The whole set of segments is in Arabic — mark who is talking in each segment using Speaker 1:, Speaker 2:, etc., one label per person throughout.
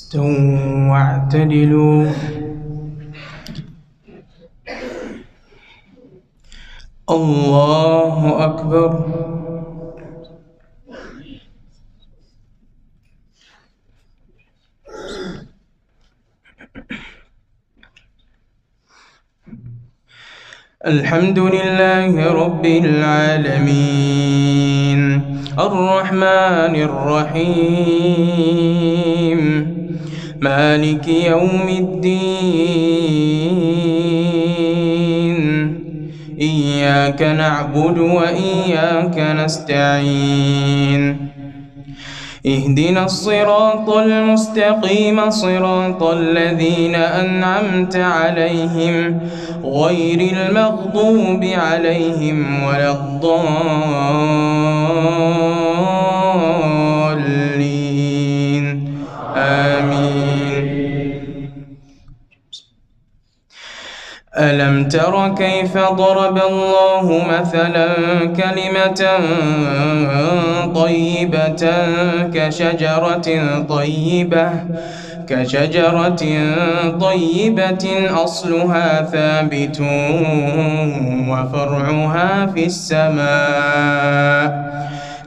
Speaker 1: استووا واعتدلوا. الله أكبر. الحمد لله رب العالمين الرحمن الرحيم مالك يوم الدين إياك نعبد وإياك نستعين اهدنا الصراط المستقيم صراط الذين أنعمت عليهم غير المغضوب عليهم ولا الضالين آمين. ألم تر كيف ضرب الله مثلا كلمة طيبة كشجرة طيبة أصلها ثابت وفرعها في السماء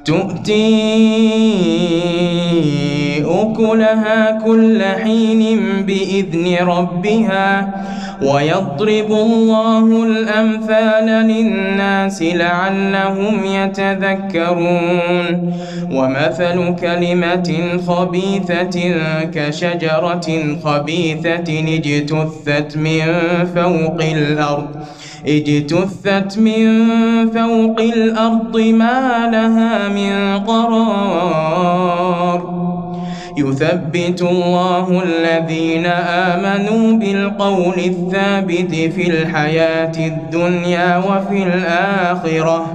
Speaker 1: تؤتي أكلها كل حين بإذن ربها ويضرب الله الأمثال للناس لعلهم يتذكرون. ومثل كلمة خبيثة كشجرة خبيثة اجتثت من فوق الأرض ما لها من قرار. يثبت الله الذين آمنوا بالقول الثابت في الحياة الدنيا وفي الآخرة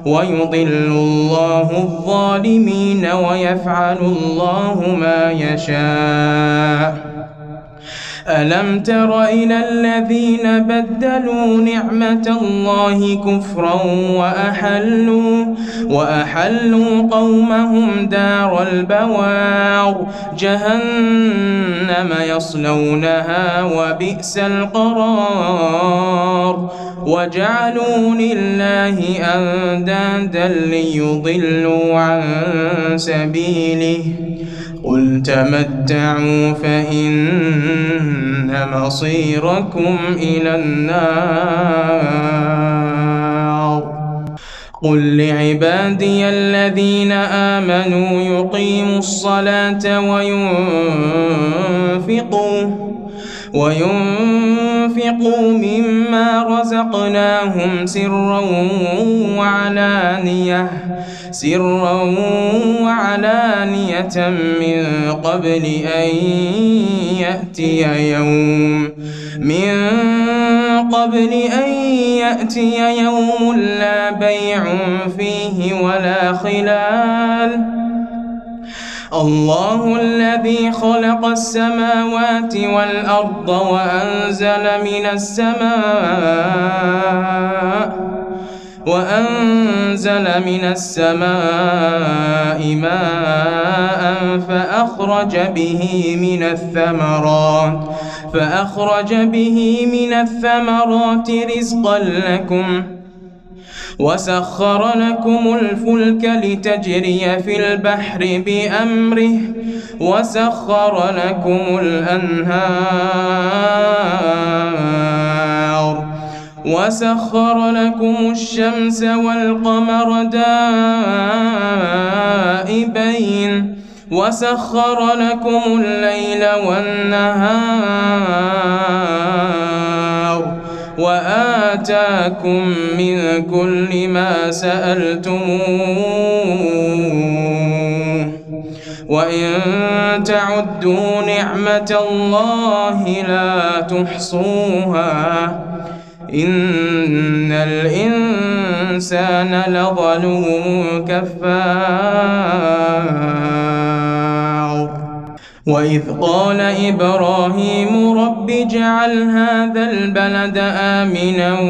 Speaker 1: ويضل الله الظالمين ويفعل الله ما يشاء. ألم تر إلى الذين بدلوا نعمة الله كفرا وأحلوا قومهم دار البوار جهنم يصلونها وبئس القرار. وجعلوا لله أندادا ليضلوا عن سبيله قل تمتعوا فإن مصيركم إلى النار. قل لعبادي الذين آمنوا يقيموا الصلاة وينفقوا مما رزقناهم سرا وعلانية من قبل أن يأتي يوم لا بيع فيه ولا خلال. الله الذي خلق السماوات والأرض وأنزل من السماء ماء فأخرج به من الثمرات رزقا لكم وسخر لكم الفلك لتجري في البحر بأمره وسخر لكم الأنهار وسخر لكم الشمس والقمر دائبين وسخر لكم الليل والنهار وآتاكم من كل ما سألتموه وإن تعدوا نعمة الله لا تحصوها إن الإنسان لظلوم كفار. وإذ قال إبراهيم رب اجعل هذا البلد آمنا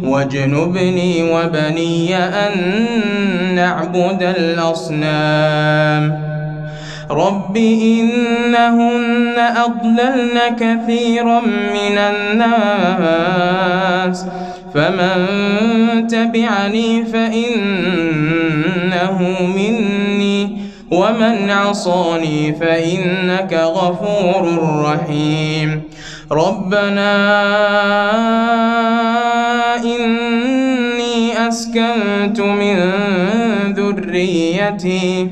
Speaker 1: واجنبني وبني أن نعبد الأصنام. رب إنهن أضللن كثيرا من الناس فمن تبعني فإنه مني ومن عصاني فإنك غفور رحيم ربنا إني أسكنت من ذريتي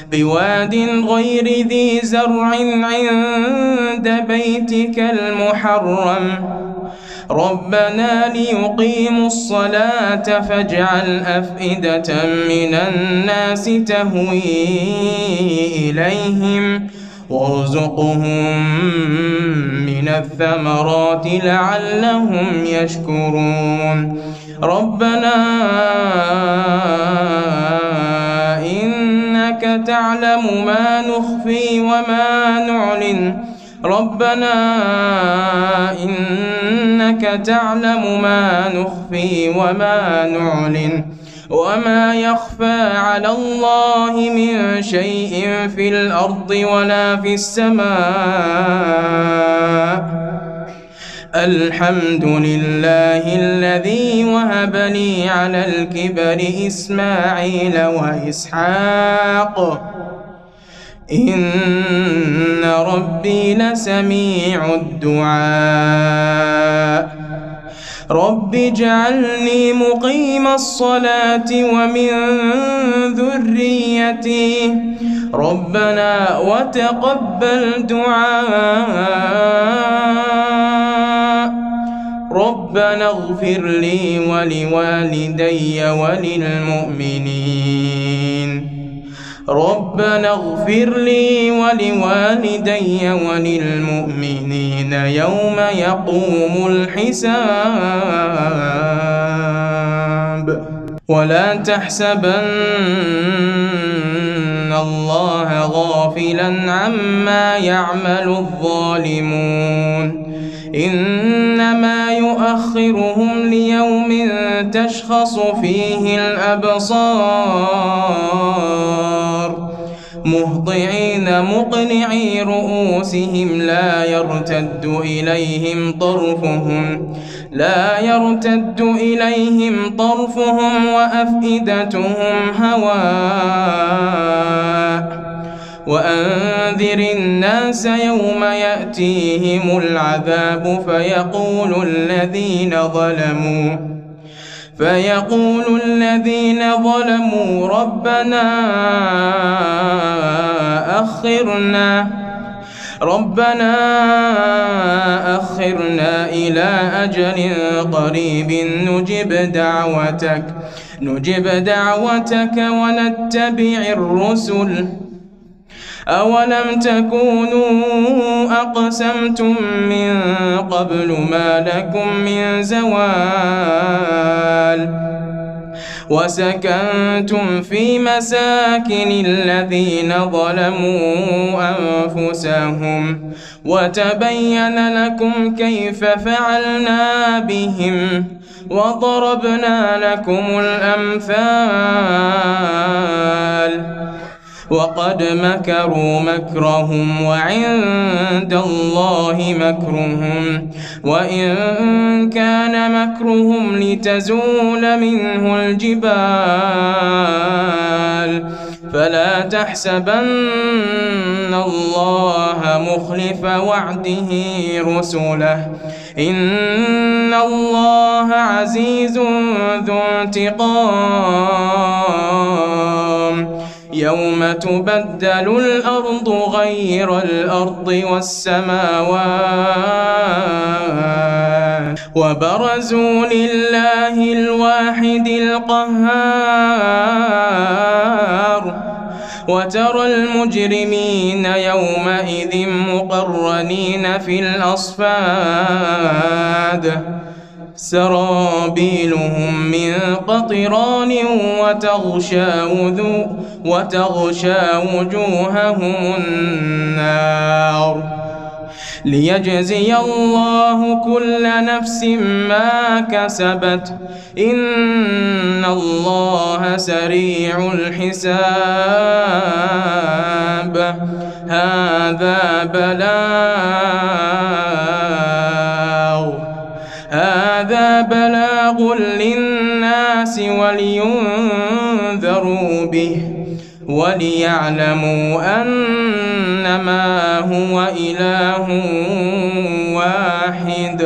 Speaker 1: بواد غير ذي زرع عند بيتك المحرم ربنا ليقيموا الصلاة فاجعل أفئدة من الناس تهوي إليهم وارزقهم من الثمرات لعلهم يشكرون ربنا إنك تعلم ما نخفي وما نعلن وما يخفى على الله من شيء في الأرض ولا في السماء الحمد لله الذي وهب لي على الكبر إسماعيل وإسحاق إن ربي لسميع الدعاء رب اجعلني مقيم الصلاة ومن ذريتي ربنا وتقبل دعاء ربنا اغفر لي ولوالدي وللمؤمنين يوم يقوم الحساب ولا تحسبن الله غافلا عما يعمل الظالمون إنما يؤخرهم ليوم تشخص فيه الأبصار مهطعين مقنعي رؤوسهم لا يرتد إليهم طرفهم وأفئدتهم هواء وأنذر الناس يوم يأتيهم العذاب فيقول الذين ظلموا ربنا أخرنا إلى أجل قريب نجب دعوتك ونتبع الرسل أولم تكونوا أقسمتم من قبل ما لكم من زوال وسكنتم في مساكن الذين ظلموا أنفسهم وتبين لكم كيف فعلنا بهم وضربنا لكم الأمثال وقد مكروا مكرهم وعند الله مكرهم وإن كان مكرهم لتزول منه الجبال فلا تحسبن الله مخلف وعده رسله إن الله عزيز ذو انتقام يوم تبدل الأرض غير الأرض والسماوات وبرزوا لله الواحد القهار وترى المجرمين يومئذ مقرنين في الأصفاد سرابيلهم من قطران وتغشى وجوههم النار ليجزي الله كل نفس ما كسبت إن الله سريع الحساب. هذا بلاغ للناس ولينذروا به وليعلموا أنما هو إله واحد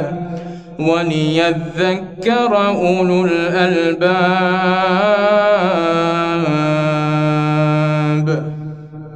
Speaker 1: وليذكر أولو الألباب.